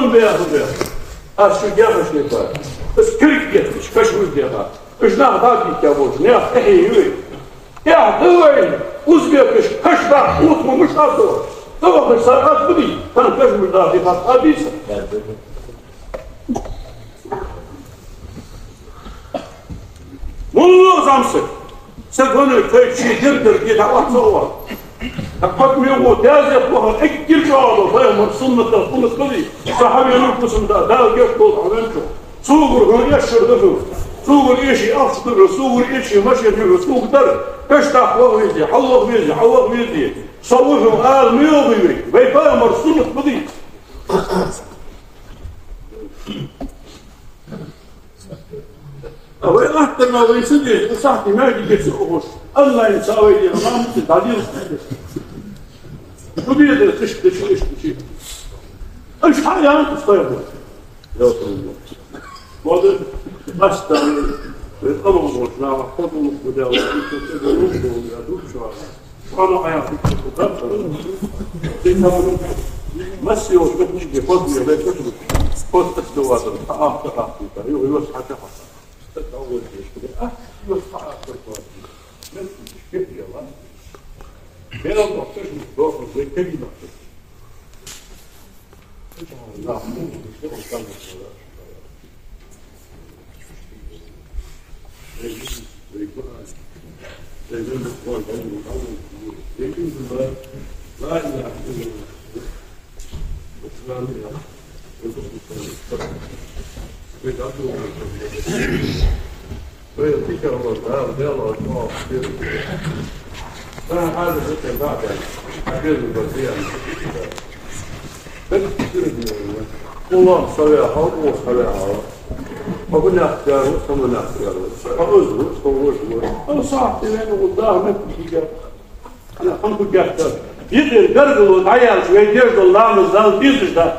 Onun beyazı beyaz. Şu gelmiş ne kadar. Biz kırık getmiş, kaşımız diye kadar. Biz ne kadar bir kavuş, ne yaptı iyi. Ya dıvayın, uzbekmiş, kaşlar, unutmamış adı var. Dıvayın, sarkat bu değil. Sen kaşımız daha bir kat adıysa. Mullu zamsın. Sen bunu köy çiğdirdir diye de atsa var. Hakmıyor mu? Dez yapmalar, ek girdi ağlı. Bayamır, sınıfta, sınıf kılayım. Sahabenin kısımda, dağ gök dolu, avenço. Suğur, yaşırdı hıv. Suğur işi afstırır, suğur işi maşırır, suğur. Kaç takva verdi, Allah verdi, Allah verdi. Savuğun ağırmıyor buyuruyor. Ve bayamır, sınıf kılayım. Ama ahtırma veysi diye, ısahti merkezi okur. Allah'ın sağlayı, namusu, dalil istedir. Bu bir de kış. Iş hayatı tutuyor bu. Yok. Bu da baştan tamam olsun ama kodumuz bu devlet için de olur ya dur şu an. Ana hayatı tutar. Senin masih olacak bir şey kodmuyor ve kötü. Kod tutuyorlar. Ahta. Yok hatta. تتعود يشتغل يصحى أكثر من كيف يلا بين الضغطش والضغط زي كيف يضغط لا مو يشتغل كامل لا إله إلا الله ويعطيك الله تعالى يلا الله خير. أنا هذا ذكر بعد خير البرية. الله صلاحه وصلاحه. فقلنا اختيار وصلنا اختيار. فوزه. أنا صاحبي لأنه قدام ما في أنا خلق جاهز. يقدر قرقل وتعير شوي يرد الله مزال بيزده.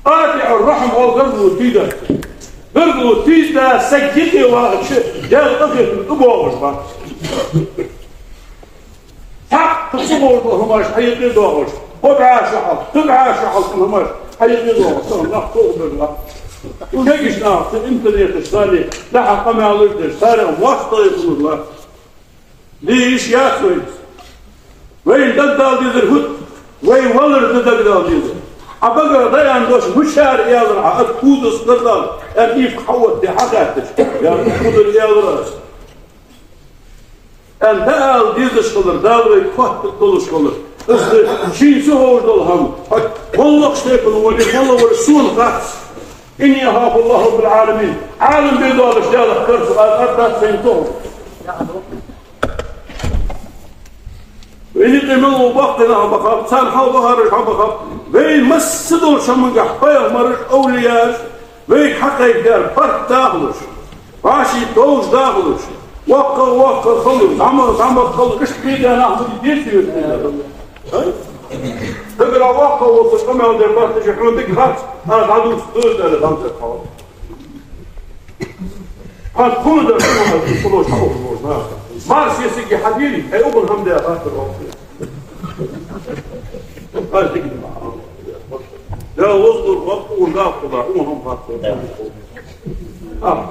قاطع الرحم أو قرقل وتيده. قرقل وتيده سجدي وشيء جاء الأخير أبوه بقى. حق تصور هماش حيقي دوغش. تبع شحال هماش حيقي دوغش. الله تقبل الله. وليش نعرف الإنترنت الثاني لحق ما عليش صار واسطة يقول الله. ليش يا سويد؟ وين تدال دي الهد؟ وين ولر تدال دي؟ أبغى ضيان دوش مشار يالرا أتكود استدال أنيف حوت دي حقاتش يا أتكود يالرا أن دال ديزش قدر دال ويكوه تدلش قدر شيء سهول دلهم والله شتيكل والله ورسول خاص إني أخاف الله رب العالمين عالم بيدالش يالك كرس أردت سينتهم وإني قيمه وبقتنا بخاف سالحة وبخارج بخاف وين مسدول شمن قحبايا مرش أولياش وين حقيق دار فرق داخلش راشي دوش داخلش وقا خلص عمر خلص إيش بيدي أنا أحمد يديرتي تقرأ وقا وصقمي ودير بارت شحرون ديك خاص أنا تعدو سدود أنا دامت الحوال قد كون دار كلوش حوش مارس يسيقي حبيلي أي أبن هم دي أخاف الوقت قال تقدم معه لا وصل الوقت والناقضة أمهم خاطر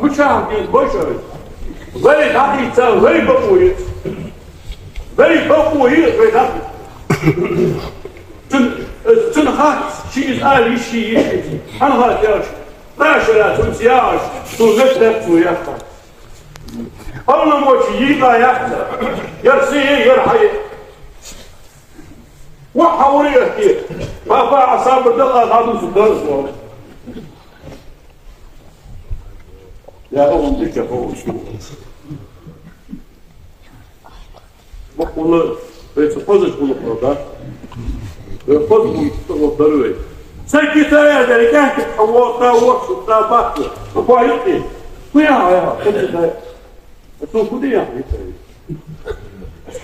مش عارفين بشر زي حقيقة زي بقويت زي حقيقة تنخات شيء آلي شيء أنا هات ياش باشرة تنسياش تنغتك ويحتك أولا موشي يبا يحتك يرسيه يرحي وحوريه كيف بابا عصابر دلها غادو سدرس والله يا أول ديك فوق شو وقول بيتفوزش كل قرطة بيتفوزش كل ضروري سكت يا ذلك أنت حوارتا وقصتا باكل وفايقي ويا كده شو كده يعني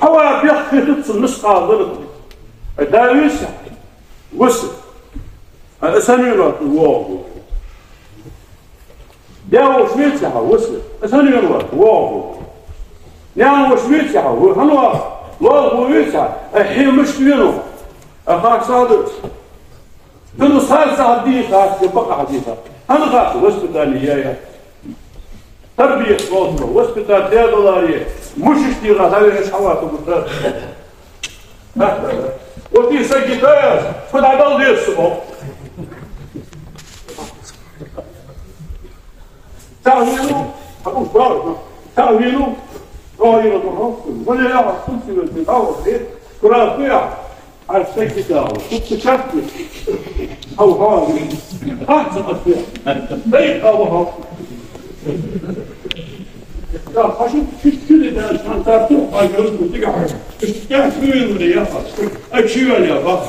حوا بيخفي تتصل نسقة ضربت داويس وصل أسانيرات واو داو شميتها وصل أسانيرات واو نعم وشميتها وهنوا واو ويتها الحين مش منه أخاك صادق كل صار هذا حديثة بقى حديثة أنا غاك وسبتالية تربية صوتنا وسبتال $10 مش اشتغال هذا إيش حواته بتر وفي سجتاز فد عدل دي الصبح تعويلوا أقول فارغ تعويلوا راينا الرسل ولا يعرف كل من التداول إيه كرافيع على السجتاز كنت شكل أو هذا أحسن أشياء بيت أو هذا يا حشد كل ده عشان تعرفوا أجرز وتقع كيف مين ولا يا أشياء يا باخ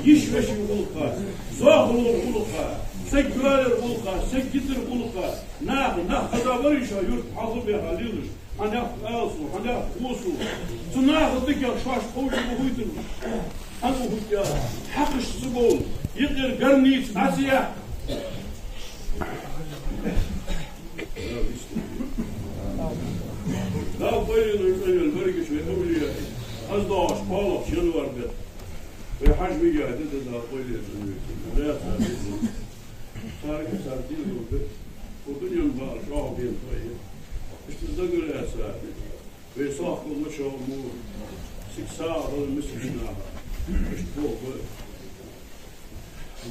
يشوش الغلقة زاهر الغلقة سجوال الغلقة سجد الغلقة ناخذ بريشة يرتحظ بها ليلش هناخ آسو هناخ خوصو تناخذ ذكر شاش قوش وهويتن هنو هويتيا حقش سبول يقر قرنيت عسيا لا بيلين البرقش ويقولي أصداش بالك شنو ورقت ويحاج بيجي عدد الأقوال لا صار كسرتين ودنيا بقى شعب بين طيب مش تزدقر يا ساتر ويصاح كل شيء أمور سكسار هذا مسكناها مش فوق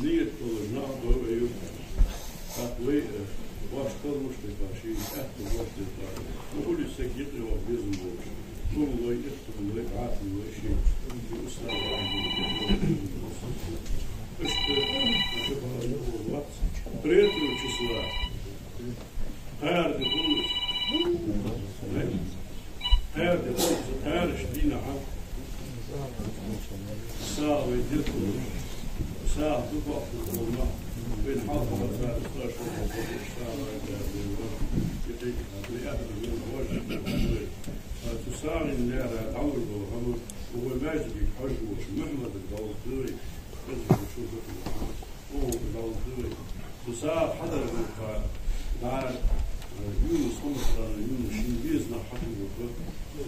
نية كل نعم ويوم تقوي واش كل مشترك شيء أهل واش تقول وكل السكيت هو بيزن بوش كل الله يكتب الله يعطي الله شيء Третьего числа Хайрды Хулус Хайрды Хулус Хайр Штина Саа вейдет Хулус Саа Дубах Хулма بين حاضر وفاء 16 تساعد النار عمر وعمر وهو ماجد الحج ومحمد البلطوري حزب وشوفة الوحام وهو البلطوري تساعد حضر الوفاء مع يونس خمسة يونس شنبيزنا حكم الوفاء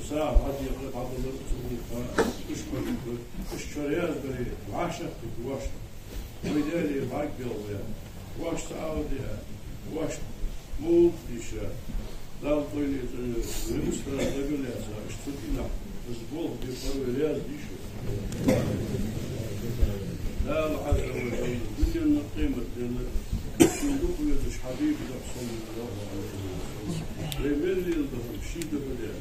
تساعد عدي يقرب عبد الله الوفاء اشكر الوفاء اشكرياز بري وعشق واشق ويدالي بعق بيضيا واش تعاوديها واش مو ديشا لا طويني المسفرة تقول يا سا اشتكينا اسبوع بيقروا رياض ديشو لا العز وجل الدنيا القيمة الجنة صندوق يدش حبيب صلى الله عليه وسلم ريميل يلدهم شيء دبليا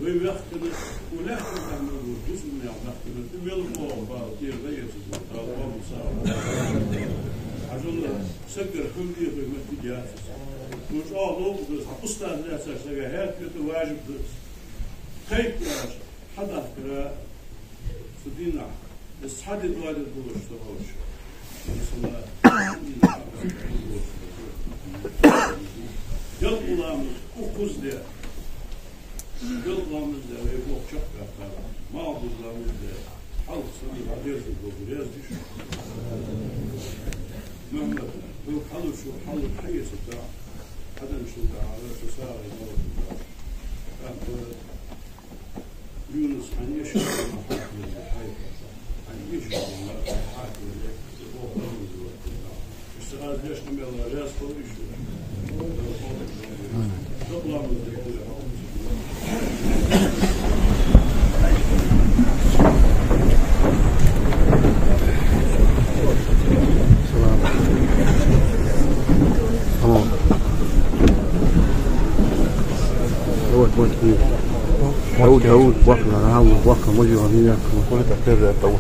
ويختلف ولا تعمل جزء من يختلف يلقوا باطير غير الله صار عجل سكر كل يوم في جافس مش لو أستاذ الناس سجاهات يتواجب خير حدا كرا سدينا بس حد يتواجد بوش تروش يلا وقوز ده يلا مزده ويبوق شقة ما أبوه مزده حلق صديق عدير في الجوز ديش مهما هو حلو شو حلو حي ستاع هذا مش على تساعد مرة يونس عن يشوف حاكم الحي عن يشوف حاكم اشتغل ليش كم يلا راس طويل شو تطلع من Daud, waka na hamu, waka moja wa nini kama kwa tafsiri ya Daud.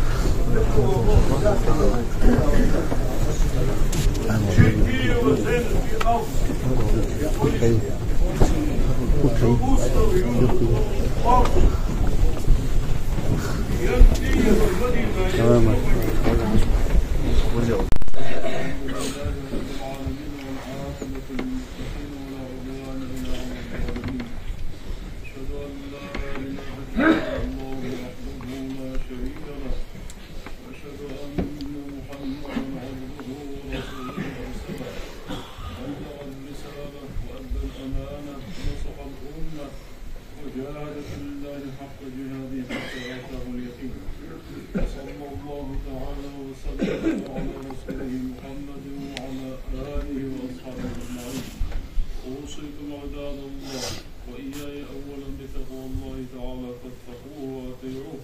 جاهد في الله حق جهاده حتى آتاه اليقين. وصلى الله تعالى وسلم على رسوله محمد وعلى آله وأصحابه أجمعين. أوصيكم عباد الله وإياي أولا بتقوى الله تعالى فاتقوه وأطيعوه.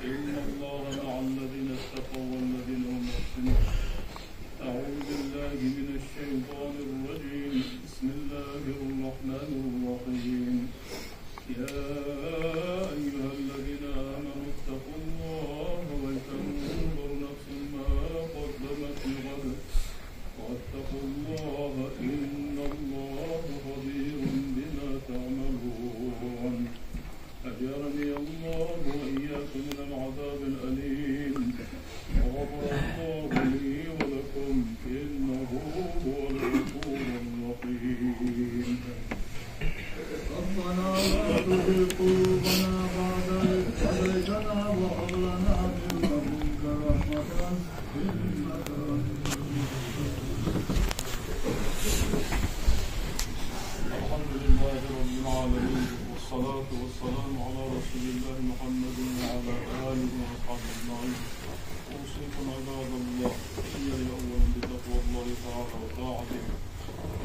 إن الله مع الذين اتقوا والذين هم محسنون. أعوذ بالله من الشيطان الرجيم. بسم الله الرحمن الرحيم. يا أيها الذين آمنوا اتقوا الله ولتنظر نفس ما قدمت لغد واتقوا الله إن الله خبير بما تعملون. أجرني الله وإياكم من العذاب الأليم. وغفر الله لي ولكم إنه هو الغفور الرحيم. ربنا لا تزغ قلوبنا بعد إذ هديتنا وهب لنا من لدنك رحمة إنك أنت الحمد لله رب العالمين والصلاة والسلام على رسول الله محمد وعلى آله وصحبه أجمعين. أوصيكم عباد الله إياي أولا بتقوى الله تعالى وطاعته.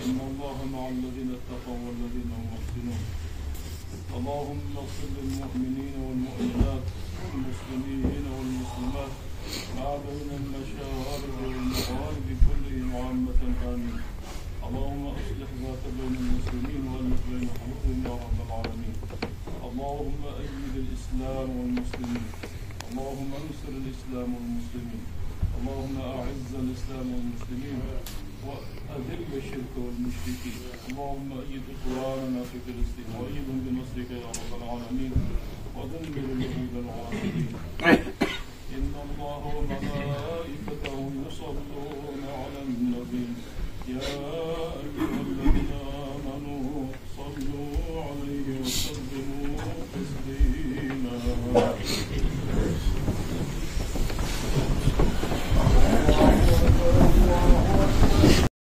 إن الله مع الذين اتقوا والذين هم محسنون. اللهم اغفر للمؤمنين والمؤمنات والمسلمين والمسلمات ما بين المشارق والمغارب كلهم عامة آمين. اللهم أصلح ذات بين المسلمين وألف بين قلوبهم يا رب العالمين. اللهم أيد الإسلام والمسلمين. اللهم انصر الإسلام والمسلمين. اللهم أعز الإسلام والمسلمين وأذل الشرك والمشركين. اللهم أيد إخواننا في فلسطين وأيدهم بنصرك يا رب العالمين ودمر اليهود العاصين